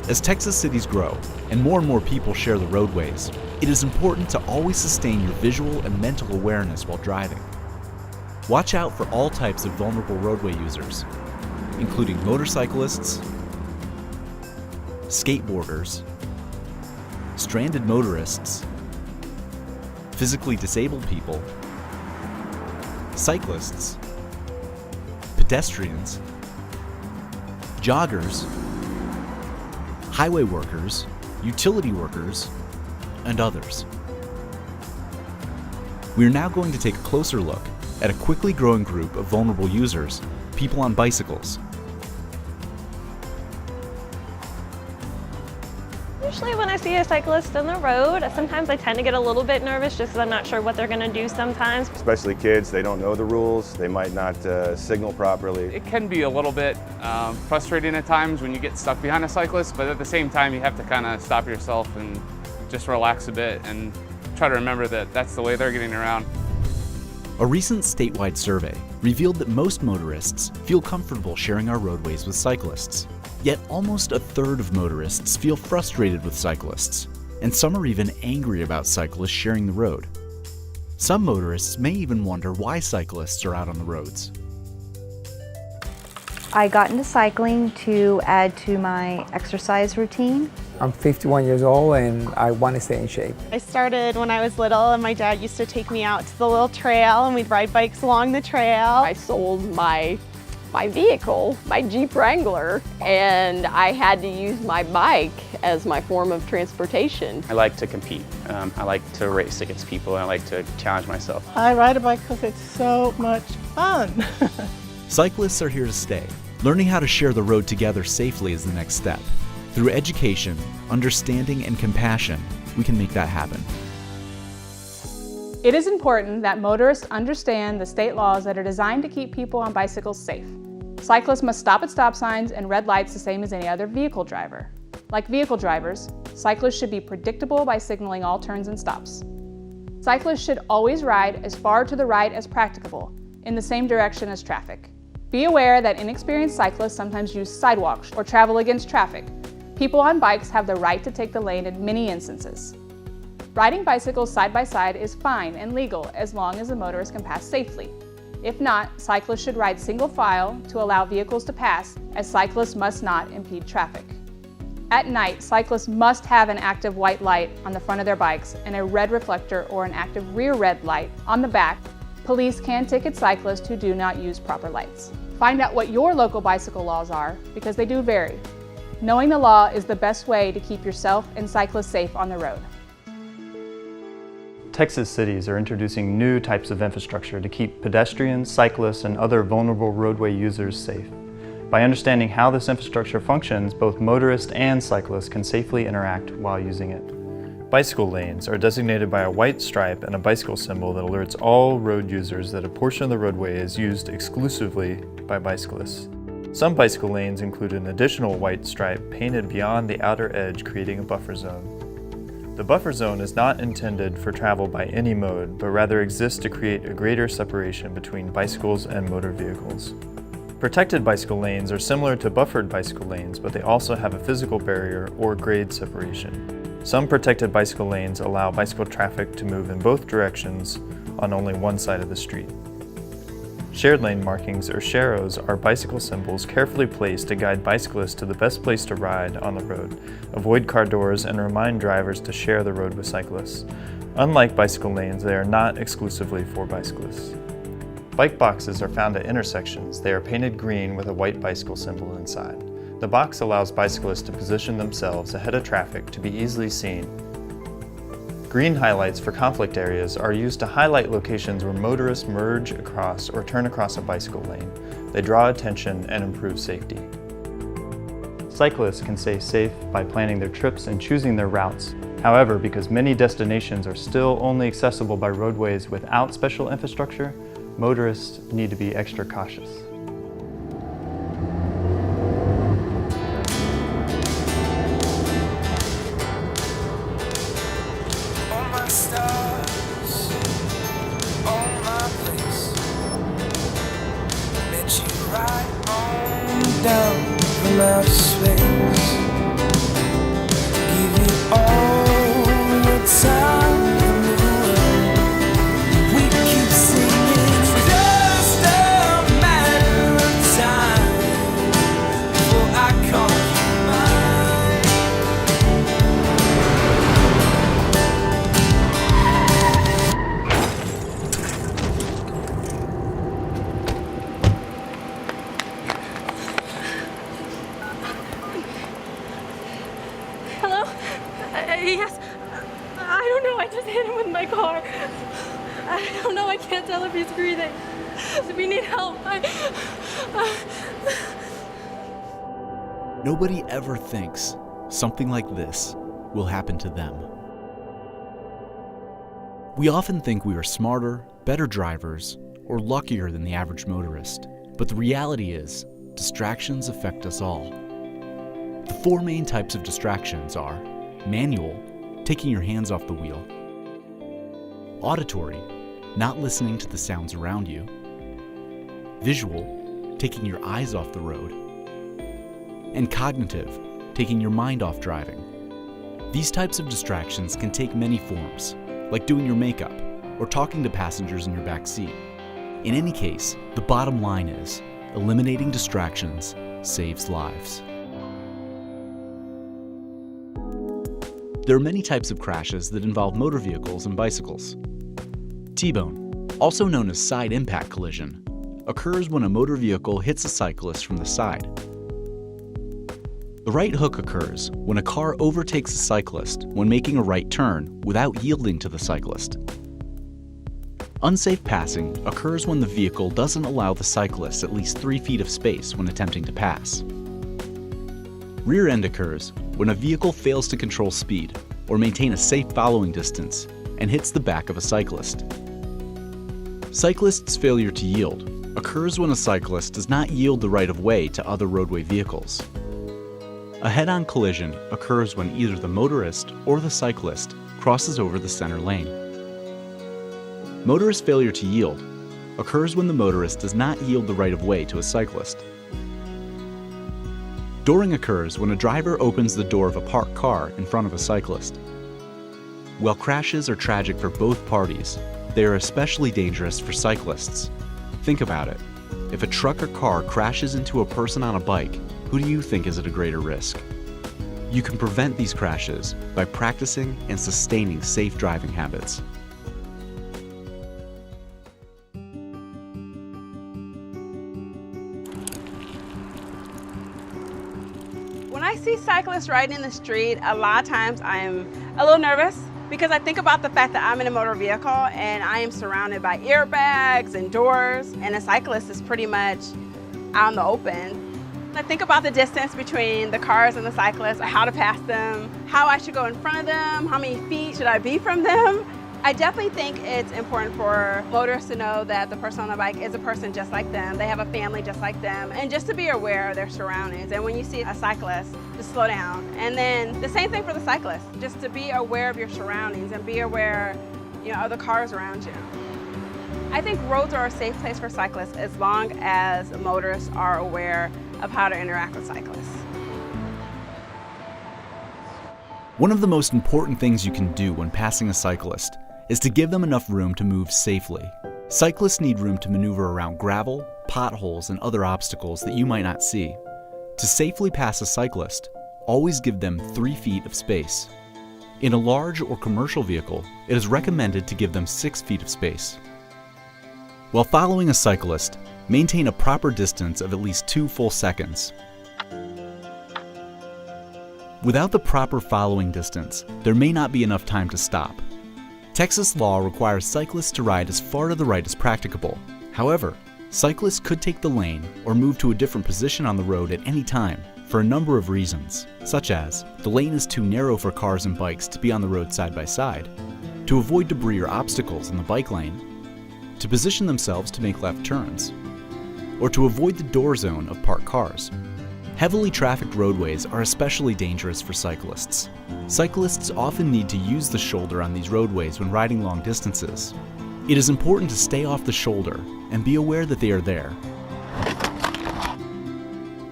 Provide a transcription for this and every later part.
As Texas cities grow and more people share the roadways, it is important to always sustain your visual and mental awareness while driving. Watch out for all types of vulnerable roadway users, including motorcyclists, skateboarders, stranded motorists, physically disabled people, cyclists, pedestrians, joggers, highway workers, utility workers, and others. We are now going to take a closer look at a quickly growing group of vulnerable users, people on bicycles. Usually when I see a cyclist on the road, sometimes I tend to get a little bit nervous just because I'm not sure what they're going to do sometimes. Especially kids, they don't know the rules, they might not signal properly. It can be a little bit frustrating at times when you get stuck behind a cyclist, but at the same time you have to kind of stop yourself and just relax a bit and try to remember that that's the way they're getting around. A recent statewide survey revealed that most motorists feel comfortable sharing our roadways with cyclists. Yet almost a third of motorists feel frustrated with cyclists, and some are even angry about cyclists sharing the road. Some motorists may even wonder why cyclists are out on the roads. I got into cycling to add to my exercise routine. I'm 51 years old and I want to stay in shape. I started when I was little and my dad used to take me out to the little trail and we'd ride bikes along the trail. I sold my vehicle, my Jeep Wrangler, and I had to use my bike as my form of transportation. I like to compete. I like to race against people and I like to challenge myself. I ride a bike because it's so much fun. Cyclists are here to stay. Learning how to share the road together safely is the next step. Through education, understanding, and compassion, we can make that happen. It is important that motorists understand the state laws that are designed to keep people on bicycles safe. Cyclists must stop at stop signs and red lights the same as any other vehicle driver. Like vehicle drivers, cyclists should be predictable by signaling all turns and stops. Cyclists should always ride as far to the right as practicable, in the same direction as traffic. Be aware that inexperienced cyclists sometimes use sidewalks or travel against traffic. People on bikes have the right to take the lane in many instances. Riding bicycles side by side is fine and legal as long as the motorist can pass safely. If not, cyclists should ride single file to allow vehicles to pass, as cyclists must not impede traffic. At night, cyclists must have an active white light on the front of their bikes and a red reflector or an active rear red light on the back. Police can ticket cyclists who do not use proper lights. Find out what your local bicycle laws are, because they do vary. Knowing the law is the best way to keep yourself and cyclists safe on the road. Texas cities are introducing new types of infrastructure to keep pedestrians, cyclists, and other vulnerable roadway users safe. By understanding how this infrastructure functions, both motorists and cyclists can safely interact while using it. Bicycle lanes are designated by a white stripe and a bicycle symbol that alerts all road users that a portion of the roadway is used exclusively by bicyclists. Some bicycle lanes include an additional white stripe painted beyond the outer edge, creating a buffer zone. The buffer zone is not intended for travel by any mode, but rather exists to create a greater separation between bicycles and motor vehicles. Protected bicycle lanes are similar to buffered bicycle lanes, but they also have a physical barrier or grade separation. Some protected bicycle lanes allow bicycle traffic to move in both directions on only one side of the street. Shared lane markings, or sharrows, are bicycle symbols carefully placed to guide bicyclists to the best place to ride on the road, avoid car doors, and remind drivers to share the road with cyclists. Unlike bicycle lanes, they are not exclusively for bicyclists. Bike boxes are found at intersections. They are painted green with a white bicycle symbol inside. The box allows bicyclists to position themselves ahead of traffic to be easily seen. Green highlights for conflict areas are used to highlight locations where motorists merge across or turn across a bicycle lane. They draw attention and improve safety. Cyclists can stay safe by planning their trips and choosing their routes. However, because many destinations are still only accessible by roadways without special infrastructure, motorists need to be extra cautious. Down from outer space. Hello? Yes. I don't know. I just hit him with my car. I don't know. I can't tell if he's breathing. We need help. Nobody ever thinks something like this will happen to them. We often think we are smarter, better drivers, or luckier than the average motorist. But the reality is, distractions affect us all. The four main types of distractions are manual, taking your hands off the wheel; auditory, not listening to the sounds around you; visual, taking your eyes off the road; and cognitive, taking your mind off driving. These types of distractions can take many forms, like doing your makeup or talking to passengers in your back seat. In any case, the bottom line is, eliminating distractions saves lives. There are many types of crashes that involve motor vehicles and bicycles. T-bone, also known as side impact collision, occurs when a motor vehicle hits a cyclist from the side. The right hook occurs when a car overtakes a cyclist when making a right turn without yielding to the cyclist. Unsafe passing occurs when the vehicle doesn't allow the cyclist at least 3 feet of space when attempting to pass. Rear end occurs when a vehicle fails to control speed or maintain a safe following distance and hits the back of a cyclist. Cyclists' failure to yield occurs when a cyclist does not yield the right of way to other roadway vehicles. A head-on collision occurs when either the motorist or the cyclist crosses over the center lane. Motorist failure to yield occurs when the motorist does not yield the right of way to a cyclist. Dooring occurs when a driver opens the door of a parked car in front of a cyclist. While crashes are tragic for both parties, they are especially dangerous for cyclists. Think about it. If a truck or car crashes into a person on a bike, who do you think is at a greater risk? You can prevent these crashes by practicing and sustaining safe driving habits. When I see cyclists riding in the street, a lot of times I'm a little nervous because I think about the fact that I'm in a motor vehicle and I am surrounded by airbags and doors, and a cyclist is pretty much out in the open. I think about the distance between the cars and the cyclists, how to pass them, how I should go in front of them, how many feet should I be from them. I definitely think it's important for motorists to know that the person on the bike is a person just like them. They have a family just like them, and just to be aware of their surroundings. And when you see a cyclist, just slow down. And then the same thing for the cyclist, just to be aware of your surroundings and be aware, of the cars around you. I think roads are a safe place for cyclists as long as motorists are aware of how to interact with cyclists. One of the most important things you can do when passing a cyclist is to give them enough room to move safely. Cyclists need room to maneuver around gravel, potholes, and other obstacles that you might not see. To safely pass a cyclist, always give them 3 feet of space. In a large or commercial vehicle, it is recommended to give them 6 feet of space. While following a cyclist, maintain a proper distance of at least 2 full seconds. Without the proper following distance, there may not be enough time to stop. Texas law requires cyclists to ride as far to the right as practicable. However, cyclists could take the lane or move to a different position on the road at any time for a number of reasons, such as the lane is too narrow for cars and bikes to be on the road side by side, to avoid debris or obstacles in the bike lane, to position themselves to make left turns, or to avoid the door zone of parked cars. Heavily trafficked roadways are especially dangerous for cyclists. Cyclists often need to use the shoulder on these roadways when riding long distances. It is important to stay off the shoulder and be aware that they are there.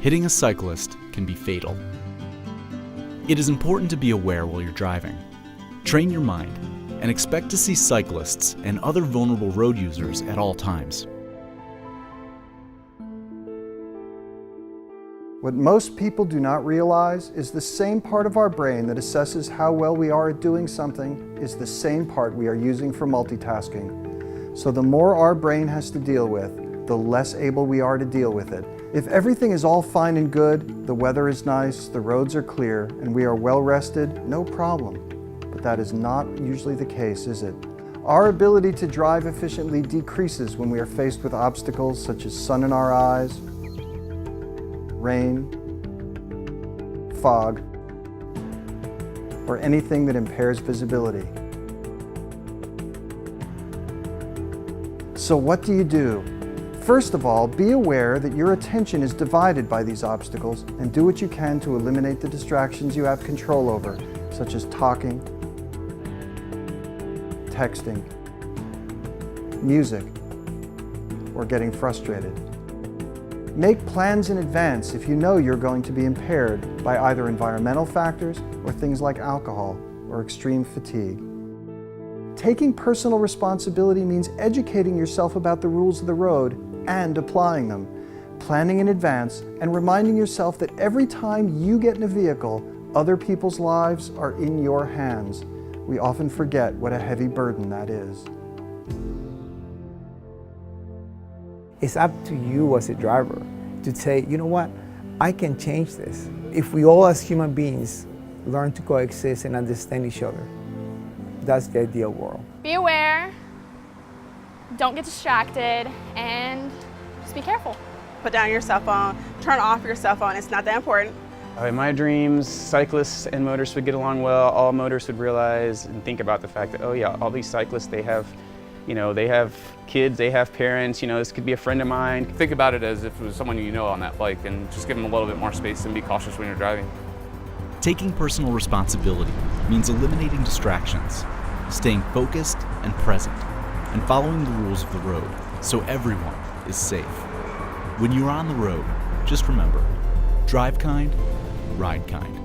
Hitting a cyclist can be fatal. It is important to be aware while you're driving. Train your mind and expect to see cyclists and other vulnerable road users at all times. What most people do not realize is the same part of our brain that assesses how well we are at doing something is the same part we are using for multitasking. So the more our brain has to deal with, the less able we are to deal with it, If everything is all fine and good, the weather is nice, the roads are clear, and we are well rested, no problem. But that is not usually the case, is it? Our ability to drive efficiently decreases when we are faced with obstacles such as sun in our eyes, rain, fog, or anything that impairs visibility. So what do you do? First of all, be aware that your attention is divided by these obstacles and do what you can to eliminate the distractions you have control over, such as talking, texting, music, or getting frustrated. Make plans in advance if you know you're going to be impaired by either environmental factors or things like alcohol or extreme fatigue. Taking personal responsibility means educating yourself about the rules of the road and applying them, planning in advance, and reminding yourself that every time you get in a vehicle, other people's lives are in your hands. We often forget what a heavy burden that is. It's up to you as a driver to say, you know what, I can change this. If we all as human beings learn to coexist and understand each other, that's the ideal world. Be aware, don't get distracted, and just be careful. Put down your cell phone, turn off your cell phone, it's not that important. In my dreams, cyclists and motorists would get along well. All motorists would realize and think about the fact that, oh yeah, all these cyclists, they have kids, they have parents, this could be a friend of mine. Think about it as if it was someone you know on that bike and just give them a little bit more space and be cautious when you're driving. Taking personal responsibility means eliminating distractions, staying focused and present, and following the rules of the road so everyone is safe. When you're on the road, just remember, drive kind, ride kind.